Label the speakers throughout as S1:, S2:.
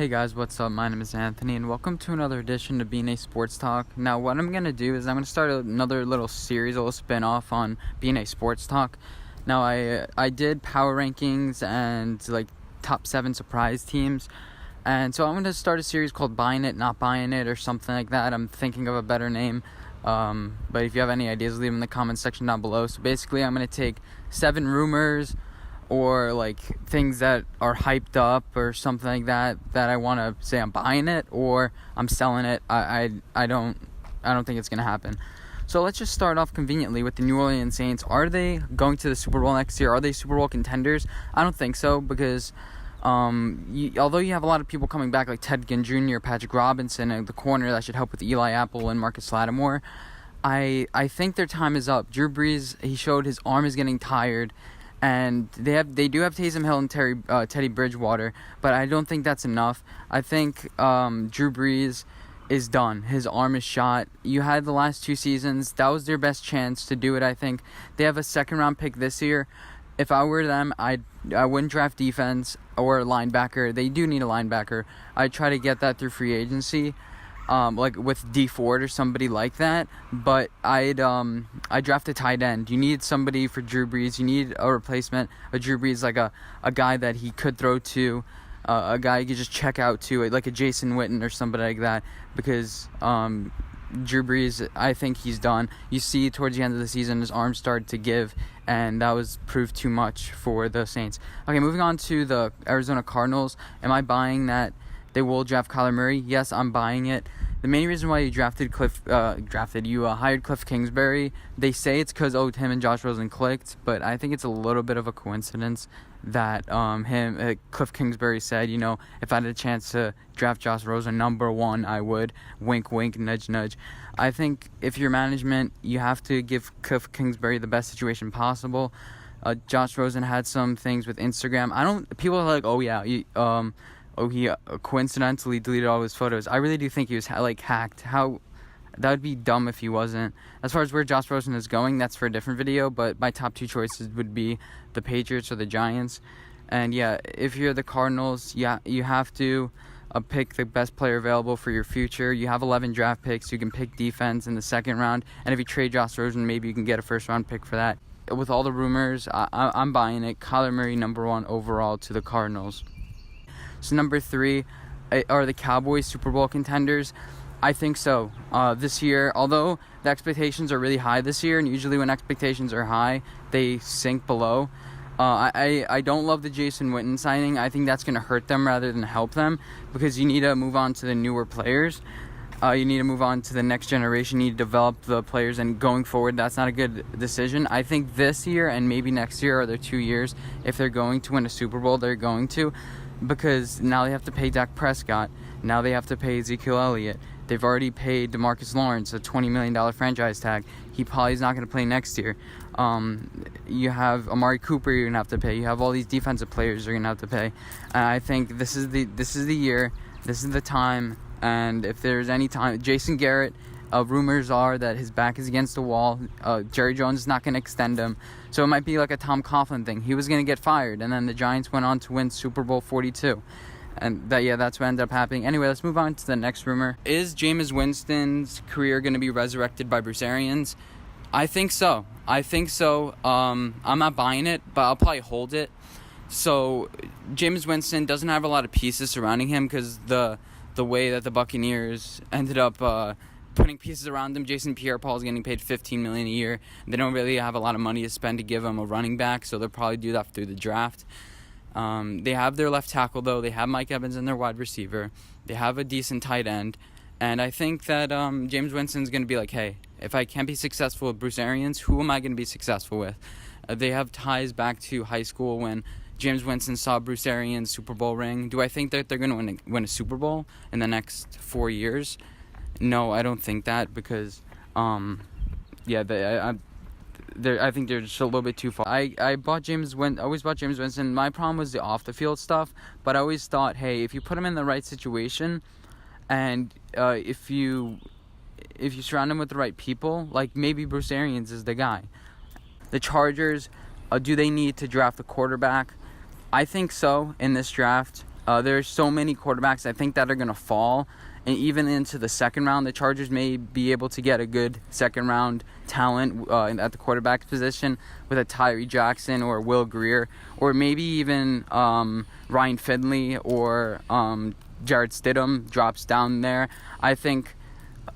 S1: Hey guys, what's up? My name is Anthony and welcome to another edition of BnA Sports Talk. Now what I'm going to do is I'm going to start another little series, a little spin-off on BnA Sports Talk. Now I did power rankings and like top 7 surprise teams. And so I'm going to start a series called Buying It, Not Buying It or something like that. I'm thinking of a better name. But if you have any ideas, leave them in the comments section down below. So basically I'm going to take 7 rumors or like things that are hyped up or something like that I want to say I'm buying it or I'm selling it. I don't think it's gonna happen. So let's just start off conveniently with the New Orleans Saints. Are they going to the Super Bowl next year? Are they Super Bowl contenders? I don't think so because although you have a lot of people coming back like Ted Ginn Jr., Patrick Robinson, and the corner that should help with Eli Apple and Marcus Lattimore, I think their time is up. Drew Brees, he showed his arm is getting tired. And they do have Taysom Hill and Teddy Bridgewater, but I don't think that's enough. I think Drew Brees is done. His arm is shot. You had the last 2 seasons. That was their best chance to do it, I think. They have a second-round pick this year. If I were them, I wouldn't draft defense or linebacker. They do need a linebacker. I'd try to get that through free agency. Like with D Ford or somebody like that, but I'd draft a tight end. You need somebody for Drew Brees. You need a replacement. A Drew Brees, like a guy that he could throw to, a guy you could just check out to, like a Jason Witten or somebody like that. Because Drew Brees, I think he's done. You see towards the end of the season, his arm started to give, and that was proved too much for the Saints. Okay, moving on to the Arizona Cardinals. Am I buying that they will draft Kyler Murray? Yes, I'm buying it. The main reason why you hired Cliff Kingsbury, they say it's because him and Josh Rosen clicked, but I think it's a little bit of a coincidence that Cliff Kingsbury said, if I had a chance to draft Josh Rosen number 1, I would. Wink, wink, nudge, nudge. I think if you're management, you have to give Cliff Kingsbury the best situation possible. Josh Rosen had some things with Instagram. People are like, he coincidentally deleted all his photos. I really do think he was hacked. That would be dumb if he wasn't. As far as where Josh Rosen is going, that's for a different video, but my top 2 choices would be the Patriots or the Giants. And yeah, if you're the Cardinals, you have to pick the best player available for your future. You have 11 draft picks. You can pick defense in the second round, and if you trade Josh Rosen, maybe you can get a first round pick for that. With all the rumors, I'm buying it. Kyler Murray number 1 overall to the Cardinals. So number 3, are the Cowboys Super Bowl contenders? I think so. This year, although the expectations are really high this year, and usually when expectations are high, they sink below. I don't love the Jason Witten signing. I think that's going to hurt them rather than help them because you need to move on to the newer players. You need to move on to the next generation. You need to develop the players, and going forward, that's not a good decision. I think this year and maybe next year are their 2 years. If they're going to win a Super Bowl, they're going to. Because now they have to pay Dak Prescott. Now they have to pay Ezekiel Elliott. They've already paid DeMarcus Lawrence a $20 million franchise tag. He probably is not going to play next year. You have Amari Cooper you're going to have to pay. You have all these defensive players you're going to have to pay. And I think this is the year. This is the time. And if there's any time, Jason Garrett, rumors are that his back is against the wall. Jerry Jones is not going to extend him. So it might be like a Tom Coughlin thing. He was going to get fired, and then the Giants went on to win Super Bowl 42. And that's what ended up happening. Anyway, let's move on to the next rumor. Is Jameis Winston's career going to be resurrected by Bruce Arians? I think so. I'm not buying it, but I'll probably hold it. So Jameis Winston doesn't have a lot of pieces surrounding him because the way that the Buccaneers ended up putting pieces around him. Jason Pierre-Paul is getting paid $15 million a year. They don't really have a lot of money to spend to give him a running back, so they'll probably do that through the draft. They have their left tackle, though. They have Mike Evans and their wide receiver. They have a decent tight end. And I think that Jameis Winston's going to be like, hey, if I can't be successful with Bruce Arians, who am I going to be successful with? They have ties back to high school when Jameis Winston saw Bruce Arians' Super Bowl ring. Do I think that they're going to win a Super Bowl in the next 4 years? No, I don't think that because, I think they're just a little bit too far. I always bought Jameis Winston. My problem was the off the field stuff, but I always thought, hey, if you put him in the right situation, and if you surround him with the right people, like maybe Bruce Arians is the guy. The Chargers, do they need to draft a quarterback? I think so in this draft. There's so many quarterbacks I think that are going to fall. And even into the second round, the Chargers may be able to get a good second round talent at the quarterback position with a Tyree Jackson or Will Greer, or maybe even Ryan Finley or Jared Stidham drops down there. I think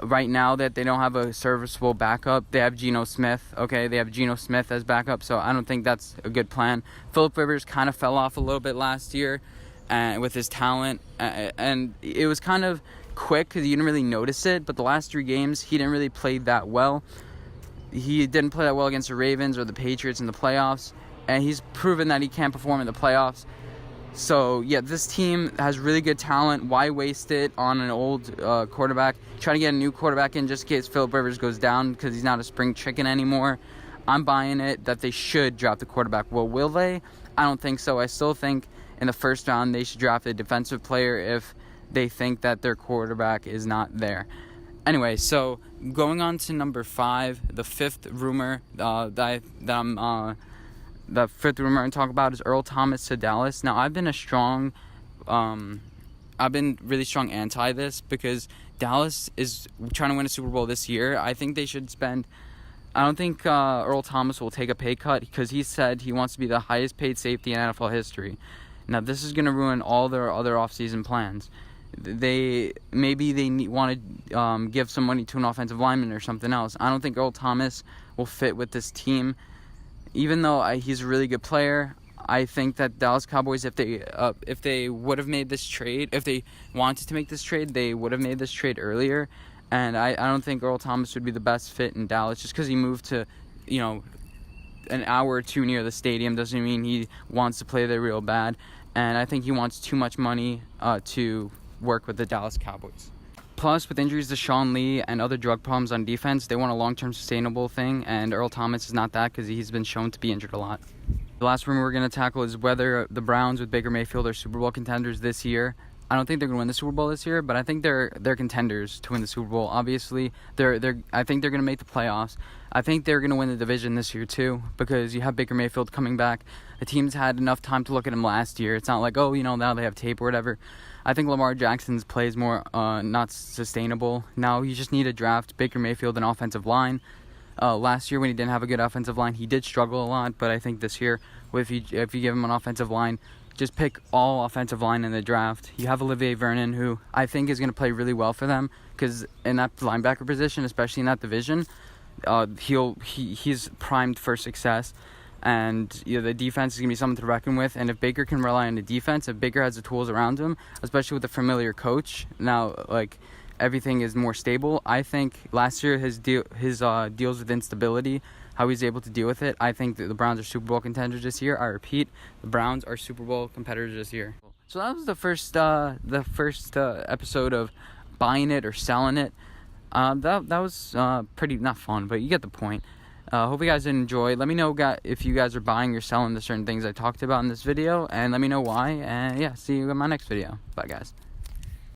S1: right now that they don't have a serviceable backup. They have Geno Smith. Okay, they have Geno Smith as backup, so I don't think that's a good plan. Phillip Rivers kind of fell off a little bit last year with his talent, and it was kind of quick because you didn't really notice it, but the last 3 games he didn't really play that well. He didn't play that well against the Ravens or the Patriots in the playoffs, and he's proven that he can't perform in the playoffs. So yeah, this team has really good talent. Why waste it on an old quarterback? Try to get a new quarterback in just in case Phillip Rivers goes down because he's not a spring chicken anymore. I'm buying it that they should draft the quarterback. Well, will they? I don't think so. I still think in the first round they should draft a defensive player if they think that their quarterback is not there. Anyway, so going on to number 5, the fifth rumor the fifth rumor I'm talking about is Earl Thomas to Dallas. Now, I've been really strong anti this because Dallas is trying to win a Super Bowl this year. I think they should spend. I don't think Earl Thomas will take a pay cut because he said he wants to be the highest paid safety in NFL history. Now, this is going to ruin all their other offseason plans. They want to give some money to an offensive lineman or something else. I don't think Earl Thomas will fit with this team, even though he's a really good player. I think that Dallas Cowboys, if they would have made this trade, if they wanted to make this trade, they would have made this trade earlier. And I don't think Earl Thomas would be the best fit in Dallas just because he moved to, an hour or 2 near the stadium doesn't mean he wants to play there real bad. And I think he wants too much money to work with the Dallas Cowboys. Plus, with injuries to Sean Lee and other drug problems on defense, they want a long-term sustainable thing, and Earl Thomas is not that because he's been shown to be injured a lot. The last rumor we're going to tackle is whether the Browns with Baker Mayfield are Super Bowl contenders this year. I don't think they're going to win the Super Bowl this year, but I think they're contenders to win the Super Bowl. Obviously, I think they're going to make the playoffs. I think they're going to win the division this year too because you have Baker Mayfield coming back. The team's had enough time to look at him last year. It's not like, now they have tape or whatever. I think Lamar Jackson's play is more not sustainable. Now you just need to draft Baker Mayfield an offensive line. Last year when he didn't have a good offensive line, he did struggle a lot, but I think this year, if you give him an offensive line, just pick all offensive line in the draft. You have Olivier Vernon, who I think is going to play really well for them because in that linebacker position, especially in that division, he's primed for success. And the defense is going to be something to reckon with. And if Baker can rely on the defense, if Baker has the tools around him, especially with a familiar coach, now everything is more stable. I think last year his deals with instability, how he's able to deal with it. I think that the Browns are Super Bowl contenders this year. I repeat, the Browns are Super Bowl competitors this year. So that was the first episode of Buying It or Selling It. That was pretty not fun, but you get the point. Hope you guys did enjoy. Let me know if you guys are buying or selling the certain things I talked about in this video, and let me know why. And yeah, see you in my next video. Bye, guys.